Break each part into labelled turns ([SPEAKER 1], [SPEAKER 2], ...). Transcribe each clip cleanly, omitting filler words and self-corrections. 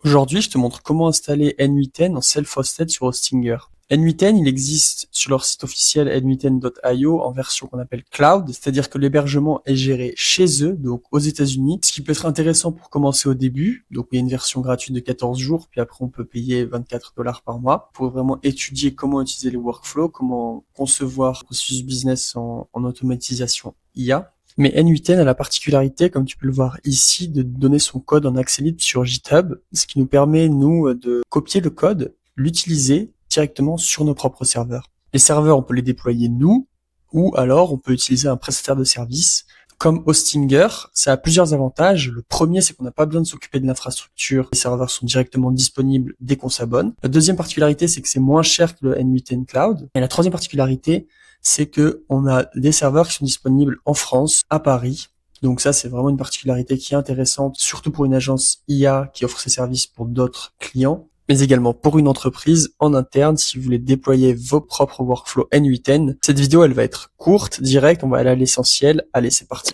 [SPEAKER 1] Aujourd'hui, je te montre comment installer n8n en self-hosted sur Hostinger. n8n, il existe sur leur site officiel n8n.io en version qu'on appelle cloud, c'est-à-dire que l'hébergement est géré chez eux, donc aux États-Unis, ce qui peut être intéressant pour commencer au début. Donc il y a une version gratuite de 14 jours, puis après on peut payer 24 $ par mois pour vraiment étudier comment utiliser les workflows, comment concevoir un processus business en automatisation IA. Mais n8n a la particularité, comme tu peux le voir ici, de donner son code en accès libre sur GitHub, ce qui nous permet, nous, de copier le code, l'utiliser directement sur nos propres serveurs. Les serveurs, on peut les déployer nous, ou alors on peut utiliser un prestataire de service. Comme Hostinger, ça a plusieurs avantages. Le premier, c'est qu'on n'a pas besoin de s'occuper de l'infrastructure. Les serveurs sont directement disponibles dès qu'on s'abonne. La deuxième particularité, c'est que c'est moins cher que le n8n Cloud. Et la troisième particularité, c'est que on a des serveurs qui sont disponibles en France, à Paris. Donc ça, c'est vraiment une particularité qui est intéressante, surtout pour une agence IA qui offre ses services pour d'autres clients, mais également pour une entreprise en interne si vous voulez déployer vos propres workflows n8n. Cette vidéo, elle va être courte, directe, on va aller à l'essentiel. Allez, c'est parti.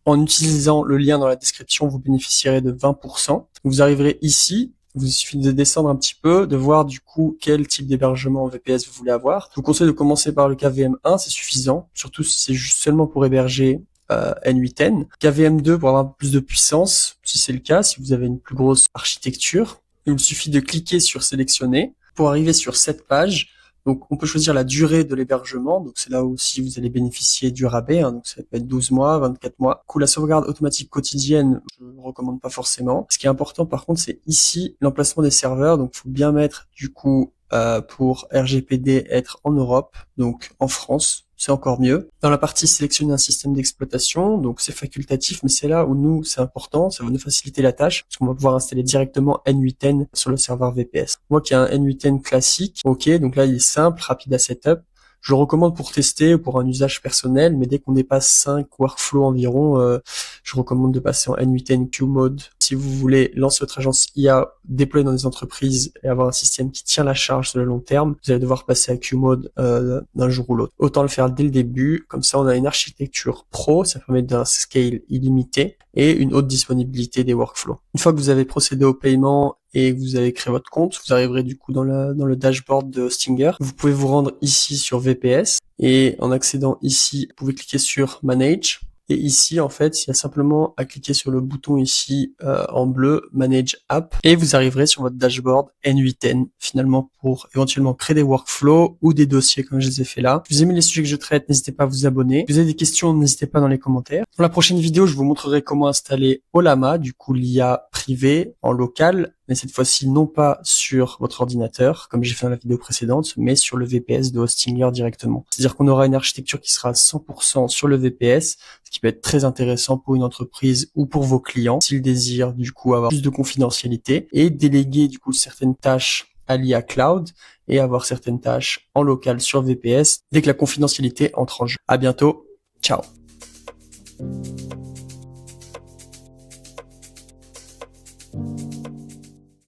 [SPEAKER 1] En utilisant le lien dans la description, vous bénéficierez de 20%. Vous arriverez ici. Il suffit de descendre un petit peu, de voir du coup quel type d'hébergement en VPS vous voulez avoir. Je vous conseille de commencer par le KVM1, c'est suffisant, surtout si c'est juste seulement pour héberger n8n. KVM2 pour avoir plus de puissance, si c'est le cas, si vous avez une plus grosse architecture. Il vous suffit de cliquer sur sélectionner pour arriver sur cette page. Donc on peut choisir la durée de l'hébergement, donc c'est là aussi vous allez bénéficier du rabais, donc ça peut être 12 mois, 24 mois. Du coup, la sauvegarde automatique quotidienne, je ne recommande pas forcément. Ce qui est important par contre, c'est ici l'emplacement des serveurs, donc il faut bien mettre du coup pour RGPD être en Europe, donc en France, c'est encore mieux. Dans la partie sélectionner un système d'exploitation, donc c'est facultatif, mais c'est là où nous, c'est important, ça va nous faciliter la tâche, parce qu'on va pouvoir installer directement n8n sur le serveur VPS. Moi qui ai un n8n classique, ok, donc là il est simple, rapide à setup. Je le recommande pour tester ou pour un usage personnel, mais dès qu'on dépasse 5 workflows environ, je recommande de passer en n8n Q-Mode. Si vous voulez lancer votre agence IA, déployer dans des entreprises et avoir un système qui tient la charge sur le long terme, vous allez devoir passer à Q-Mode d'un jour ou l'autre. Autant le faire dès le début, comme ça on a une architecture pro, ça permet d'un scale illimité et une haute disponibilité des workflows. Une fois que vous avez procédé au paiement et que vous avez créé votre compte, vous arriverez du coup dans le dashboard de Hostinger. Vous pouvez vous rendre ici sur VPS et en accédant ici, vous pouvez cliquer sur Manage. Et ici, en fait, il y a simplement à cliquer sur le bouton ici en bleu, Manage App, et vous arriverez sur votre dashboard n8n, finalement, pour éventuellement créer des workflows ou des dossiers comme je les ai fait là. Si vous aimez les sujets que je traite, n'hésitez pas à vous abonner. Si vous avez des questions, n'hésitez pas dans les commentaires. Pour la prochaine vidéo, je vous montrerai comment installer Ollama, du coup l'IA privée en local, mais cette fois-ci non pas sur votre ordinateur, comme j'ai fait dans la vidéo précédente, mais sur le VPS de Hostinger directement. C'est-à-dire qu'on aura une architecture qui sera à 100% sur le VPS, ce qui peut être très intéressant pour une entreprise ou pour vos clients, s'ils désirent du coup avoir plus de confidentialité et déléguer du coup certaines tâches à l'IA Cloud et avoir certaines tâches en local sur VPS dès que la confidentialité entre en jeu. À bientôt, ciao.